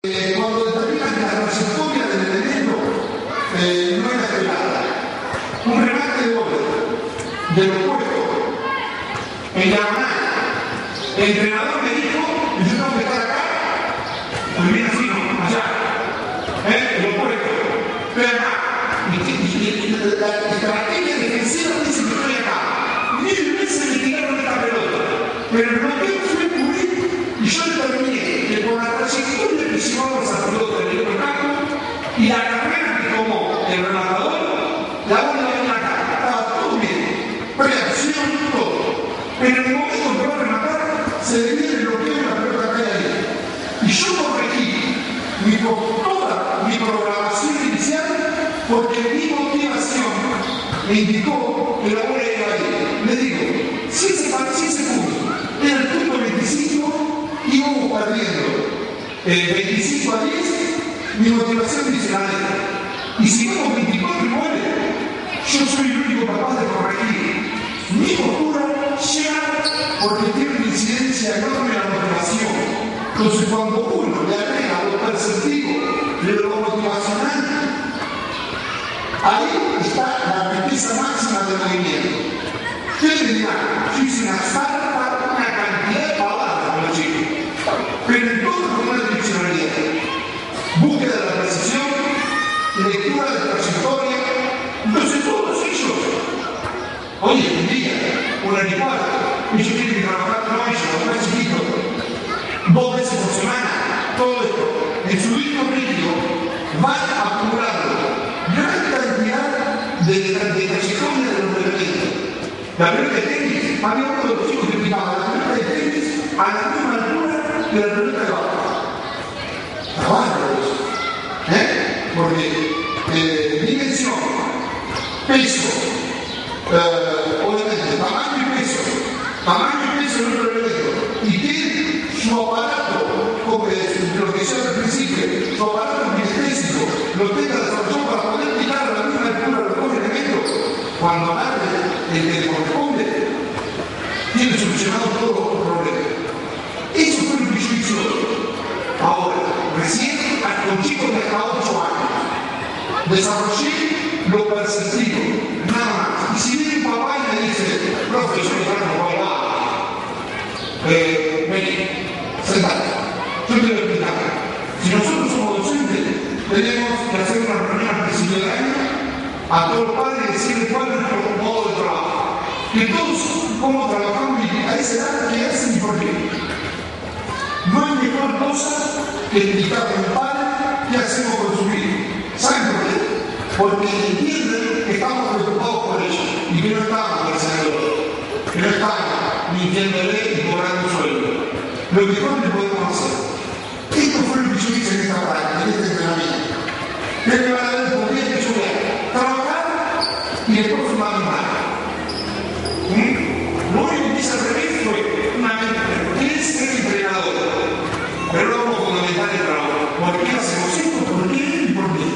Cuando determinan que la trayectoria del elemento no era esperada, un remate de doble del opuesto en diagonal, el entrenador me dijo que yo tengo que estar acá, pues bien así, no, allá, el opuesto, pero acá, la estrategia defensiva dice que estoy acá, 1000 veces me tiraron esta pelota, pero el bloqueo fue cubrir y yo determiné que por la trayectoria que llevaba esa pelota en el otro campo y la carrera que tomó el rematador, la bola iba a ir acá, estaba todo bien, preacción, todo. Pero en el momento que va a rematar, se deviene el bloqueo y la pelota cae ahí. Y yo corregí toda mi programación inicial porque mi motivación me indicó que la bola iba ahí. Le digo, si ese punto era el punto 25, íbamos perdiendo 25 a 10, mi motivación dice la neta. Y si vamos 24 y 9, yo soy el único capaz de corregir mi postura llega porque tiene una incidencia enorme en la motivación. Entonces cuando uno le agrega lo perceptivo de lo motivacional, ahí está la riqueza máxima del movimiento. ¿Qué le dirán? Yo hice una cantidad de palabras con los chicos, pero en todo como una diccionaria. Búsqueda de la precisión, lectura de trayectoria. Entonces todos ellos, hoy en día, un animal, ellos tienen que trabajar con ellos, los más chiquitos, 2 veces por semana, todo esto, en su ritmo crítico, van acumulando gran cantidad de trayectoria de los elementos. La pelota de tenis, había uno de los chicos que explicaba la pelota de tenis a la misma altura que la pelota de básquet. Trabaja eso, porque dimensión, peso, obviamente, tamaño y peso en otro elemento, y tiene su aparato, como lo que decía al principio, su aparato kinestésico, lo tenga desarrollado para poder picar a la misma altura de los 2 elementos, cuando agarre el que le corresponde, tiene solucionado todos los problemas. Eso fue lo que yo hice hoy. Ahora, recién con chicos de hasta 8 años, desarrollé lo perceptivo, nada más. Y si viene un papá y me dice, profe, yo no traigo papá, vení, sentate, yo te voy a explicar. Si nosotros somos docentes, tenemos que hacer una reunión al principio del año a todos los padres y decirles cuál es nuestro modo de trabajo. Que todos cómo trabajamos y a esa edad qué hacen y por qué. No hay mejor cosa que explicarle a un padre qué hacemos con su hijo. ¿Saben por qué? Porque entienden que estamos preocupados por ellos y que no estamos pensándolo, que no estamos mintiéndole y cobrando sueldo. Lo mejor que podemos hacer. Esto fue lo que yo hice en esta práctica, en este entrenamiento. Es que van a ver por qué yo voy a trabajar y después fumar mi mano. Lo único que hice al revés fue una mente. ¿Qué es ser entrenador? Pero no como fundamental el trabajo. ¿Por qué hacemos esto? ¿Por qué? ¿Y por qué?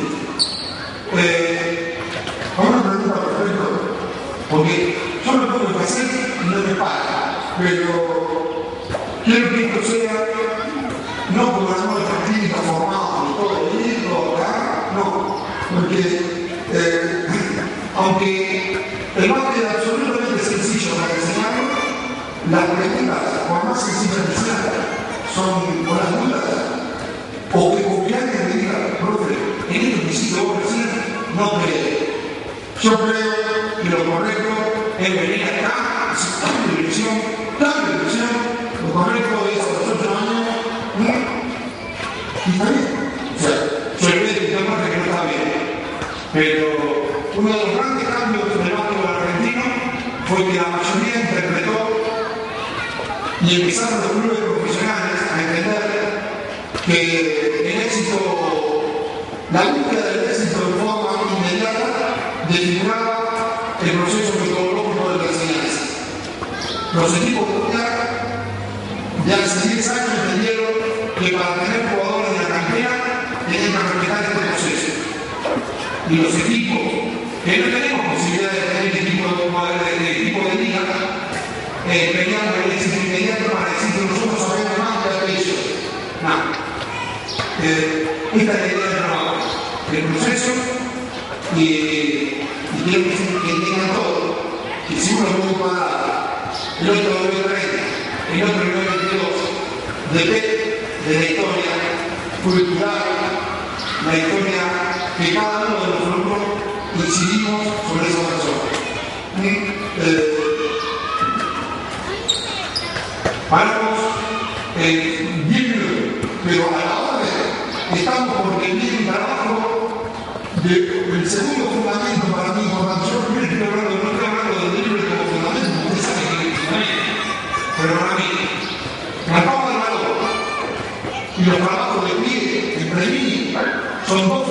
Una pregunta perfecta. Porque yo lo tengo que hacer y no me paga. Pero quiero que esto sea no como la nueva clínica formada y todo esto, acá, no. Porque aunque el máster es absolutamente sencillo para enseñarlo, las preguntas, por más sencillas que sean, son con las dudas. O que alguien me diga, profe, en esto que hiciste vos recién, no creo. Yo creo que lo correcto es venir acá, hacer tal dirección, lo correcto es a los 8 años, y está bien. O sea, yo le voy a decir que no está bien. Pero uno de los grandes cambios del básquetbol argentino fue que la mayoría interpretó y empezaron los clubes profesionales a entender que el éxito, la búsqueda del éxito de forma inmediata definirá el proceso metodológico de la enseñanza. Los equipos de hace 10 años entendieron que para tener jugadores de la cantera tienen que respetar este proceso. Y los equipos que no tenemos posibilidad de tener equipo de liga, peleamos el éxito inmediato para decir que nosotros sabemos más que ellos. No. esta es la idea del trabajo, el proceso, y quiero que tengan todo. Hicimos los muy cuadrados, el otro 9.30, el otro 9.22, depende de la historia cultural, la historia que cada uno de nosotros incidimos sobre esa persona. Paramos 10 minutos, pero a la hora estamos por rendir un trabajo del segundo fundamento para mí importante. Yo primero no estoy hablando del libre como fundamento, ustedes saben que es fundamento, pero para mí, la cama del valor y los trabajos de pie entre mí son dos